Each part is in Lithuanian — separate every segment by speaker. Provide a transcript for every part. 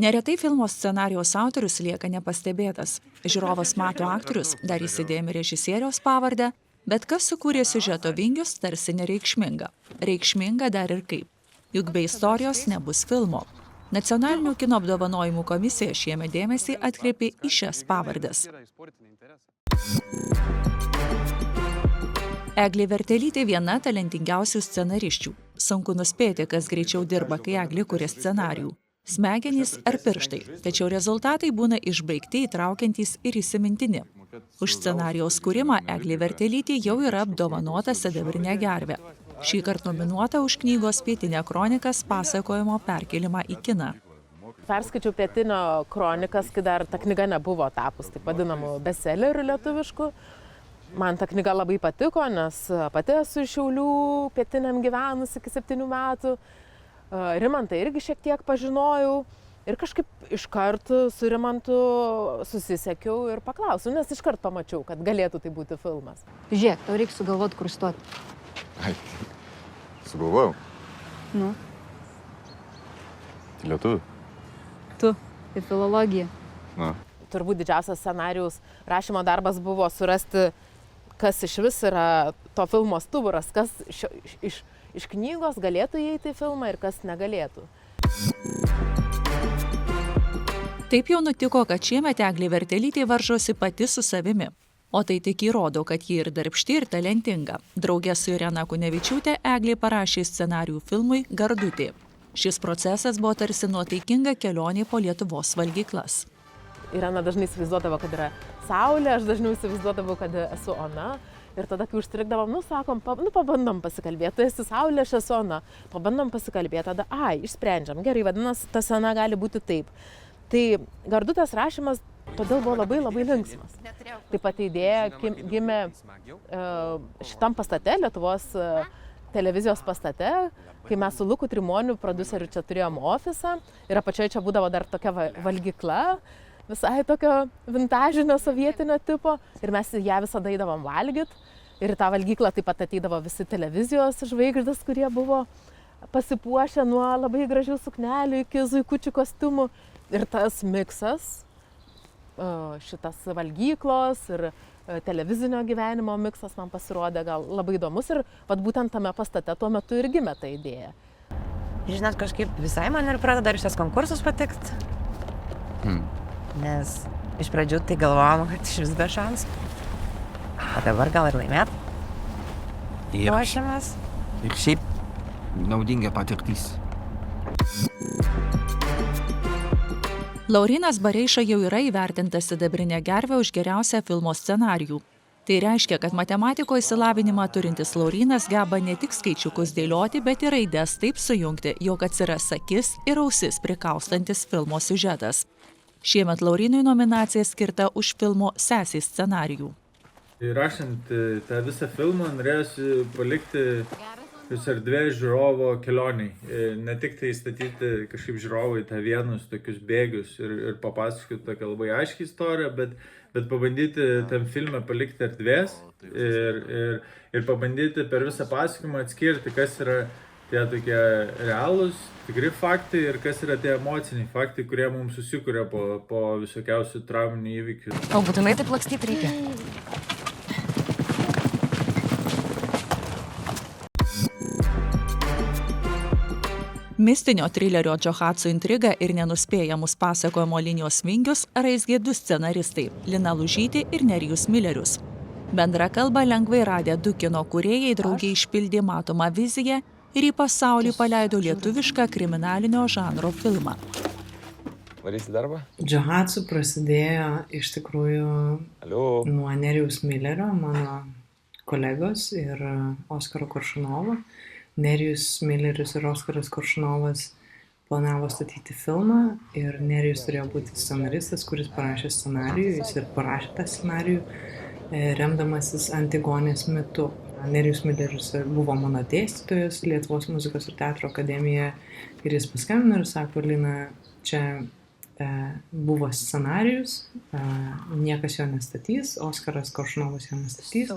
Speaker 1: Neretai filmo scenarijaus autorius lieka nepastebėtas. Žiūrovas mato aktorius, dar įsidėjami režisieriaus pavardę, bet kas sukūrė siužeto vingius, tarsi nereikšminga. Reikšminga dar ir kaip. Juk be istorijos nebus filmo. Nacionalinių kino apdovanojimų komisija šiemet dėmesį atkreipė į šias pavardes. Eglė Vertelytė viena talentingiausių scenarisčių. Sunku nuspėti, kas greičiau dirba, kai Eglė kuria scenarijų. Smegenys ar pirštai, tačiau rezultatai būna išbaigti, įtraukiantys ir įsimintini. Už scenarijaus kūrimą Eglė Vertelytė jau yra apdovanota sidabrinė gervė. Šįkart nominuota už knygos Pietinė kronikas pasakojimo perkelimą į kiną.
Speaker 2: Perskaičiau Pietinio kronikas, kai dar ta knyga nebuvo tapus, taip vadinamų bestsellerių lietuviškų. Man ta knyga labai patiko, nes pati esu iš Šiaulių, pietiniam gyvenus iki 7 metų. Rimantą irgi šiek tiek pažinojau ir kažkaip iškart su Rimantu susisiekiau ir paklausiau, nes iškart pamačiau, kad galėtų tai būti filmas.
Speaker 3: Žiūrėk, tau reikia sugalvoti, kur stoti.
Speaker 4: Ai, sugalvojau.
Speaker 3: Nu?
Speaker 4: Lietuvių.
Speaker 3: Tu, tai filologija.
Speaker 4: Na.
Speaker 2: Turbūt didžiausias scenarijaus rašymo darbas buvo surasti, kas iš vis yra to filmo stuburas, kas iš knygos galėtų įeiti į filmą ir kas negalėtų.
Speaker 1: Taip jau nutiko, kad šiemet Eglė Vertelytė varžosi pati su savimi. O tai tik įrodo, kad ji ir darbšti, ir talentinga. Drauge su Irena Kunevičiūtė Eglė parašė scenarijų filmui Gardutė. Šis procesas buvo tarsi nuotaikinga kelionė po Lietuvos valgyklas.
Speaker 2: Irena dažnai įsivaizduodavo, kad yra saulė, aš dažniau įsivaizduodavau, kad esu Ona. Ir tada, kai užstrigdavom, sakom, pabandom pasikalbėti, tu esi saulė, aš esu Ona. Pabandom pasikalbėti, tada, išsprendžiam. Gerai, vadinasi, ta scena gali būti taip. Tai Gardutės rašymas todėl buvo labai linksmas. Taip pat idėja gimė šitam pastate, Lietuvos televizijos pastate, kai mes su Luku Trimoniu, produceriu, čia turėjom ofisą ir apačioje čia būdavo dar tokia valgykla, visai tokio vintažinio sovietinio tipo ir mes ją visada eidavom valgyt ir į tą valgyklą taip pat ateidavo visi televizijos žvaigždės, kurie buvo pasipuošę nuo labai gražių suknelių iki zuikučių kostiumų ir tas miksas, šitas valgyklos ir televizinio gyvenimo miksas man pasirodė gal labai įdomus ir vat būtent tame pastate tuo metu ir gimė ta idėja.
Speaker 5: Žinot, kažkaip visai man ir pradeda ir šitas konkursus patikt. Nes iš pradžių tai galvojom, kad iš vis be šansų. O dabar gal ir laimėt. Ruošiamės.
Speaker 6: Ir šiaip naudinga patirtis.
Speaker 1: Laurynas Bareiša jau yra įvertintas sidabrinė gervė už geriausią filmo scenarijų. Tai reiškia, kad matematiko išsilavinimą turintis Laurynas geba ne tik skaičiukus dėlioti, bet ir raides taip sujungti, jog atsiras akis ir ausis prikaustantis filmo siužetas. Šiemet Laurynui nominacija skirta už filmo Sesės scenarijų.
Speaker 7: Rašant tą visą filmą norėjusi palikti vis erdvės žiūrovo kelioniai. Ne tik tai statyti kažkaip žiūrovai tą vienus tokius bėgius ir papasakoti tokią labai aiškią istoriją, bet pabandyti tam filme palikti erdvės ir pabandyti per visą pasakojimą atskirti, kas yra tie tokie realūs, tikri faktai ir kas yra tie emociniai faktai, kurie mums susikuria po visokiausių trauminių įvykių.
Speaker 3: O būtinai taip lakstyti reikia.
Speaker 1: Mistinio trilerio Džohatsu intriga ir nenuspėjamus pasakojimo linijos vingius raizgė du scenaristai – Lina Lužytė ir Nerijus Milerius. Bendrą kalbą lengvai radę du kino kūrėjai drauge išpildė matomą viziją ir į pasaulį paleido lietuvišką kriminalinio žanro filmą.
Speaker 4: Varysi darbą?
Speaker 8: Džohatsu prasidėjo iš tikrųjų nuo Nerijaus Milerio, mano kolegos ir Oskaro Koršunovo. Nerijus Mileris ir Oskaras Koršunovas planavo statyti filmą ir Nerijus turėjo būti scenaristas, kuris parašė scenarijų. Jis ir parašė tą scenarijų, remdamasis Antigonės mitu. Nerijus Mileris buvo mano dėstytojas Lietuvos muzikos ir teatro akademijoje ir jis paskambino ir sako, Lina, čia buvo scenarijus, niekas jo nestatys, Oskaras Koršunovas jo nestatys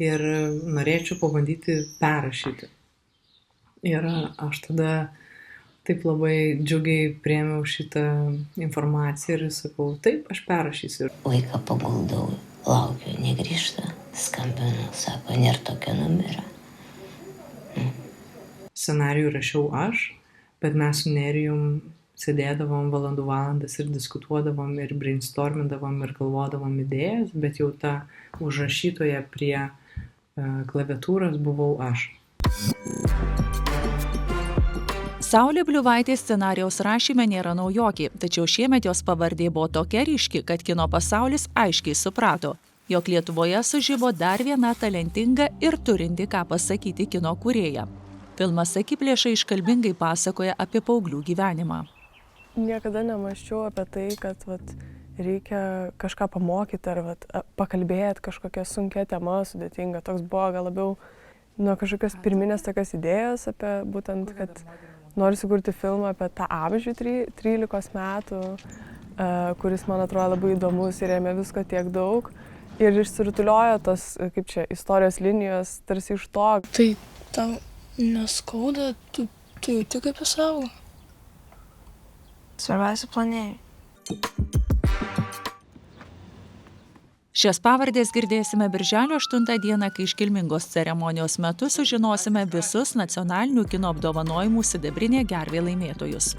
Speaker 8: ir norėčiau pabandyti perrašyti. Ir aš tada taip labai džiugiai priėmiau šitą informaciją ir sakau, taip, aš perrašysiu.
Speaker 9: Vaiką paguldau, laukiu, negrįžta, skambinu, sako, nėra tokio numerio.
Speaker 8: Scenarijų rašiau aš, bet mes su Nerijum sėdėdavom valandas ir diskutuodavom ir brainstormindavom ir galvodavom idėjas, bet jau ta užrašytoje prie klaviatūros buvau aš.
Speaker 1: Saulė Bliuvaitė scenarijaus rašyme nėra naujokė, tačiau šiemet jos pavardė buvo tokia ryški, kad kino pasaulis aiškiai suprato, jog Lietuvoje sužibo dar viena talentinga ir turinti ką pasakyti kino kūrėja. Filmas Akiplėša iškalbingai pasakoja apie paauglių gyvenimą.
Speaker 10: Niekada nemąsčiau apie tai, kad reikia kažką pamokyti ar pakalbėti kažkokią sunkia tema, sudėtinga. Toks buvo gal labiau nuo kažkokios pirminės tokios idėjos apie būtent, kad noriu sukurti filmą apie tą amžių 13 metų, kuris man atrodo labai įdomus ir jame visko tiek daug. Ir išsirutuliojo tos, kaip čia, istorijos linijos tarsi iš to.
Speaker 11: Tai tau neskauda, tu jauti kaip į savo. Svarbiausia planėjai.
Speaker 1: Šias pavardės girdėsime birželio 8 dieną, kai iškilmingos ceremonijos metu sužinosime visus nacionalinių kino apdovanojimų Sidabrinė gervė laimėtojus.